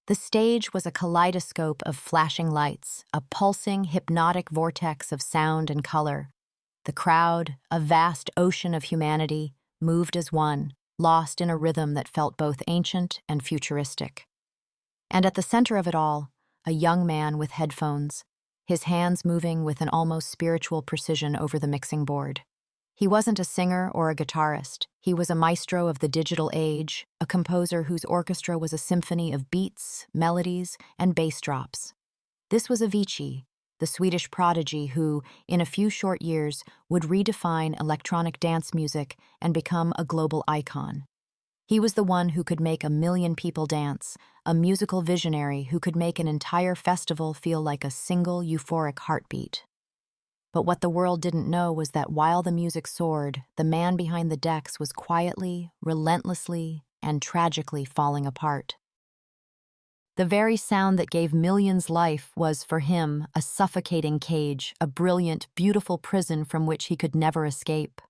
The stage was a kaleidoscope of flashing lights, a pulsing, hypnotic vortex of sound and color. The crowd, a vast ocean of humanity, moved as one, lost in a rhythm that felt both ancient and futuristic. And at the center of it all, a young man with headphones, his hands moving with an almost spiritual precision over the mixing board. He wasn't a singer or a guitarist. He was a maestro of the digital age, a composer whose orchestra was a symphony of beats, melodies, and bass drops. This was Avicii, the Swedish prodigy who, in a few short years, would redefine electronic dance music and become a global icon. He was the one who could make 1 million people dance, a musical visionary who could make an entire festival feel like a single euphoric heartbeat. But what the world didn't know was that while the music soared, the man behind the decks was quietly, relentlessly, and tragically falling apart. The very sound that gave millions life was, for him, a suffocating cage, a brilliant, beautiful prison from which he could never escape.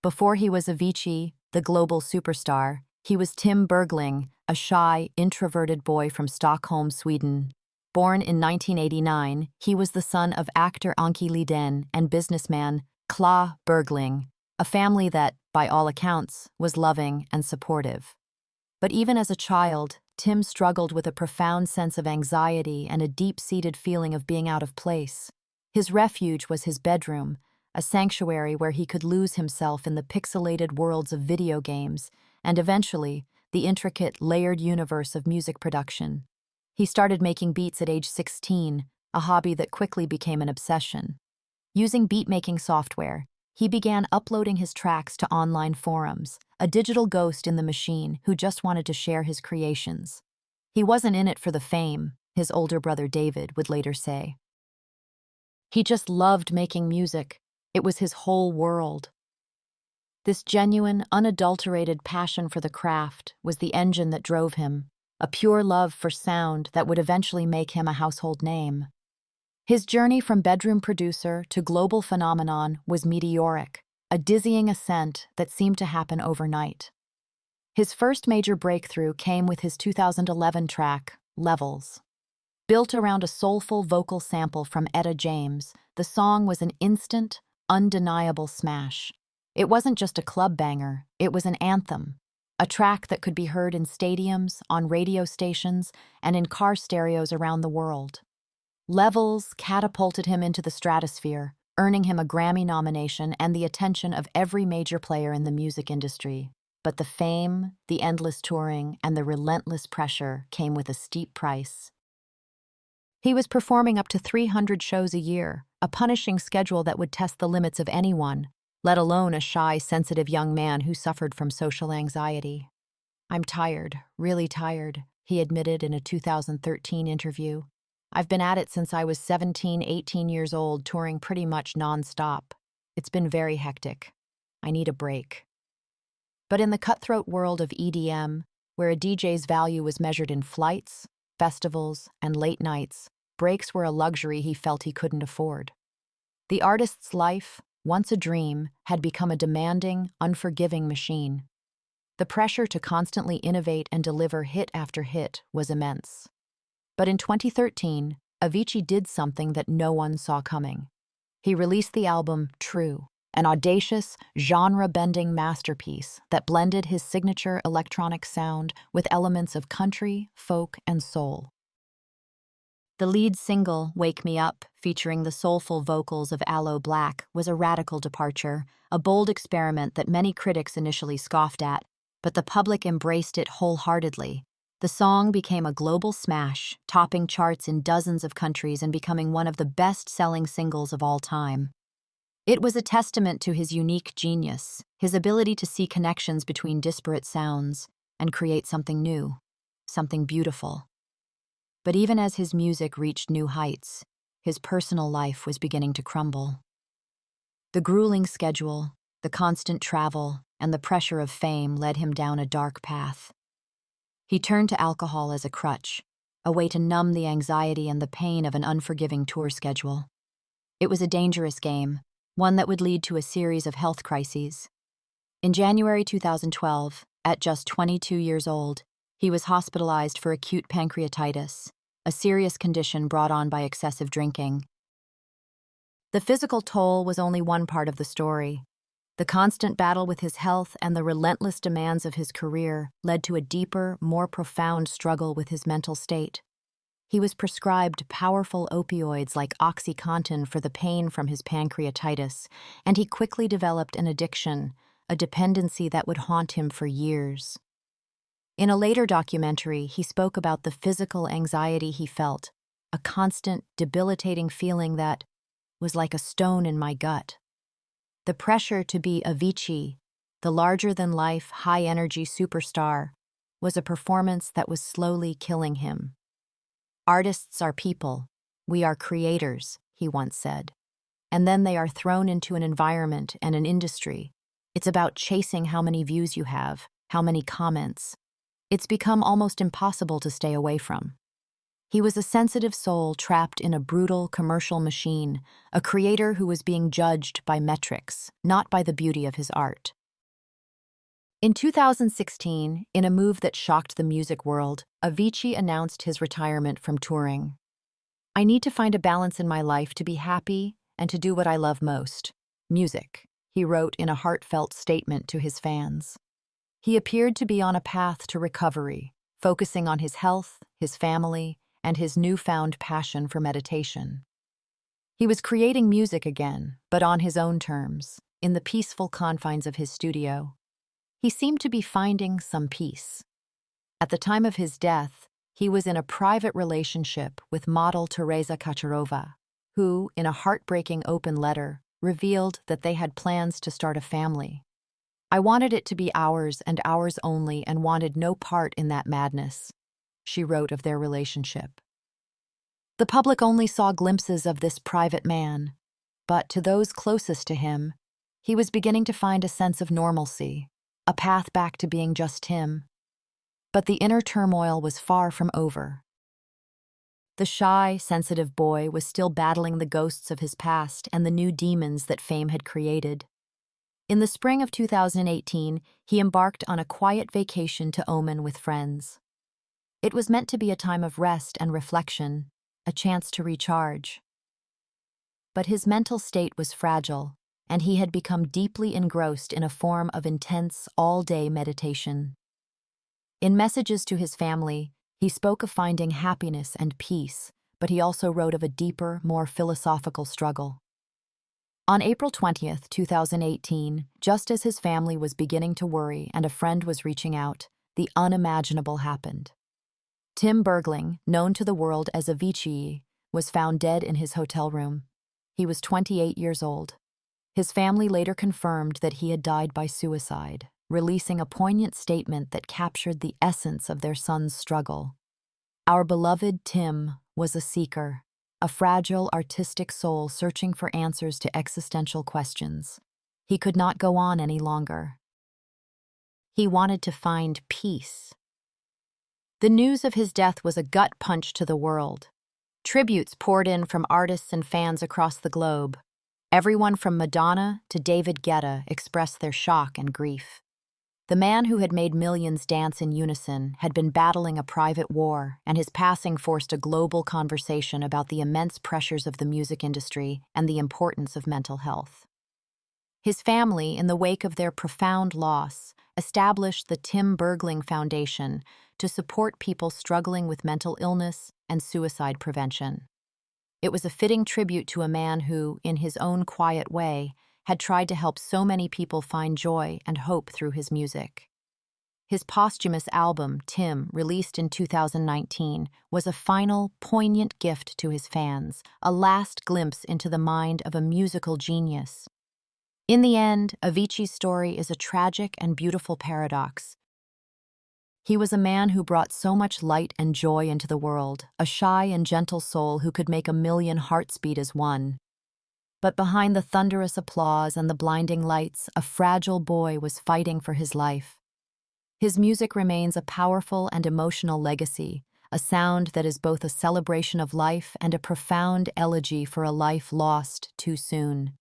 Before he was Avicii, the global superstar, he was Tim Bergling, a shy, introverted boy from Stockholm, Sweden. Born in 1989, he was the son of actor Anki Liden and businessman Kla Bergling, a family that, by all accounts, was loving and supportive. But even as a child, Tim struggled with a profound sense of anxiety and a deep-seated feeling of being out of place. His refuge was his bedroom, a sanctuary where he could lose himself in the pixelated worlds of video games and eventually the intricate, layered universe of music production. He started making beats at age 16, a hobby that quickly became an obsession. Using beat-making software, he began uploading his tracks to online forums, a digital ghost in the machine who just wanted to share his creations. He wasn't in it for the fame, his older brother David would later say. He just loved making music. It was his whole world. This genuine, unadulterated passion for the craft was the engine that drove him, a pure love for sound that would eventually make him a household name. His journey from bedroom producer to global phenomenon was meteoric, a dizzying ascent that seemed to happen overnight. His first major breakthrough came with his 2011 track, Levels. Built around a soulful vocal sample from Etta James, the song was an instant, undeniable smash. It wasn't just a club banger, it was an anthem. A track that could be heard in stadiums, on radio stations, and in car stereos around the world. Levels catapulted him into the stratosphere, earning him a Grammy nomination and the attention of every major player in the music industry. But the fame, the endless touring, and the relentless pressure came with a steep price. He was performing up to 300 shows a year, a punishing schedule that would test the limits of anyone, let alone a shy, sensitive young man who suffered from social anxiety. "I'm tired, really tired," he admitted in a 2013 interview. "I've been at it since I was 17, 18 years old, touring pretty much non-stop. It's been very hectic. I need a break." But in the cutthroat world of EDM, where a DJ's value was measured in flights, festivals, and late nights, breaks were a luxury he felt he couldn't afford. The artist's life, once a dream, had become a demanding, unforgiving machine. The pressure to constantly innovate and deliver hit after hit was immense. But in 2013, Avicii did something that no one saw coming. He released the album True, an audacious, genre-bending masterpiece that blended his signature electronic sound with elements of country, folk, and soul. The lead single, Wake Me Up, featuring the soulful vocals of Aloe Blacc, was a radical departure, a bold experiment that many critics initially scoffed at, but the public embraced it wholeheartedly. The song became a global smash, topping charts in dozens of countries and becoming one of the best-selling singles of all time. It was a testament to his unique genius, his ability to see connections between disparate sounds and create something new, something beautiful. But even as his music reached new heights, his personal life was beginning to crumble. The grueling schedule, the constant travel, and the pressure of fame led him down a dark path. He turned to alcohol as a crutch, a way to numb the anxiety and the pain of an unforgiving tour schedule. It was a dangerous game, one that would lead to a series of health crises. In January 2012, at just 22 years old, He was hospitalized for acute pancreatitis, a serious condition brought on by excessive drinking. The physical toll was only one part of the story. The constant battle with his health and the relentless demands of his career led to a deeper, more profound struggle with his mental state. He was prescribed powerful opioids like OxyContin for the pain from his pancreatitis, and he quickly developed an addiction, a dependency that would haunt him for years. In a later documentary, he spoke about the physical anxiety he felt, a constant, debilitating feeling that was like a stone in my gut. The pressure to be Avicii, the larger-than-life, high-energy superstar, was a performance that was slowly killing him. "Artists are people. We are creators," he once said. And then they are thrown into an environment and an industry. It's about chasing how many views you have, how many comments. It's become almost impossible to stay away from. He was a sensitive soul trapped in a brutal commercial machine, a creator who was being judged by metrics, not by the beauty of his art. In 2016, in a move that shocked the music world, Avicii announced his retirement from touring. "I need to find a balance in my life to be happy and to do what I love most, music," he wrote in a heartfelt statement to his fans. He appeared to be on a path to recovery, focusing on his health, his family, and his newfound passion for meditation. He was creating music again, but on his own terms, in the peaceful confines of his studio. He seemed to be finding some peace. At the time of his death, he was in a private relationship with model Teresa Kacharova, who, in a heartbreaking open letter, revealed that they had plans to start a family. "I wanted it to be ours and ours only and wanted no part in that madness," she wrote of their relationship. The public only saw glimpses of this private man, but to those closest to him, he was beginning to find a sense of normalcy, a path back to being just him. But the inner turmoil was far from over. The shy, sensitive boy was still battling the ghosts of his past and the new demons that fame had created. In the spring of 2018, he embarked on a quiet vacation to Oman with friends. It was meant to be a time of rest and reflection, a chance to recharge. But his mental state was fragile, and he had become deeply engrossed in a form of intense, all-day meditation. In messages to his family, he spoke of finding happiness and peace, but he also wrote of a deeper, more philosophical struggle. On April 20th, 2018, just as his family was beginning to worry and a friend was reaching out, the unimaginable happened. Tim Bergling, known to the world as Avicii, was found dead in his hotel room. He was 28 years old. His family later confirmed that he had died by suicide, releasing a poignant statement that captured the essence of their son's struggle. "Our beloved Tim was a seeker, a fragile artistic soul searching for answers to existential questions. He could not go on any longer. He wanted to find peace." The news of his death was a gut punch to the world. Tributes poured in from artists and fans across the globe. Everyone from Madonna to David Guetta expressed their shock and grief. The man who had made millions dance in unison had been battling a private war, and his passing forced a global conversation about the immense pressures of the music industry and the importance of mental health. His family, in the wake of their profound loss, established the Tim Bergling Foundation to support people struggling with mental illness and suicide prevention. It was a fitting tribute to a man who, in his own quiet way, had tried to help so many people find joy and hope through his music. His posthumous album, Tim, released in 2019, was a final, poignant gift to his fans, a last glimpse into the mind of a musical genius. In the end, Avicii's story is a tragic and beautiful paradox. He was a man who brought so much light and joy into the world, a shy and gentle soul who could make a million hearts beat as one. But behind the thunderous applause and the blinding lights, a fragile boy was fighting for his life. His music remains a powerful and emotional legacy, a sound that is both a celebration of life and a profound elegy for a life lost too soon.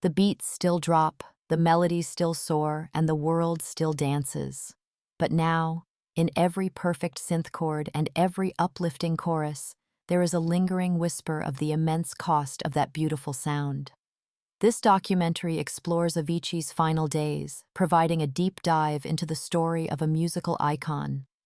The beats still drop, the melodies still soar, and the world still dances. But now, In every perfect synth chord and every uplifting chorus, there is a lingering whisper of the immense cost of that beautiful sound. This documentary explores Avicii's final days, providing a deep dive into the story of a musical icon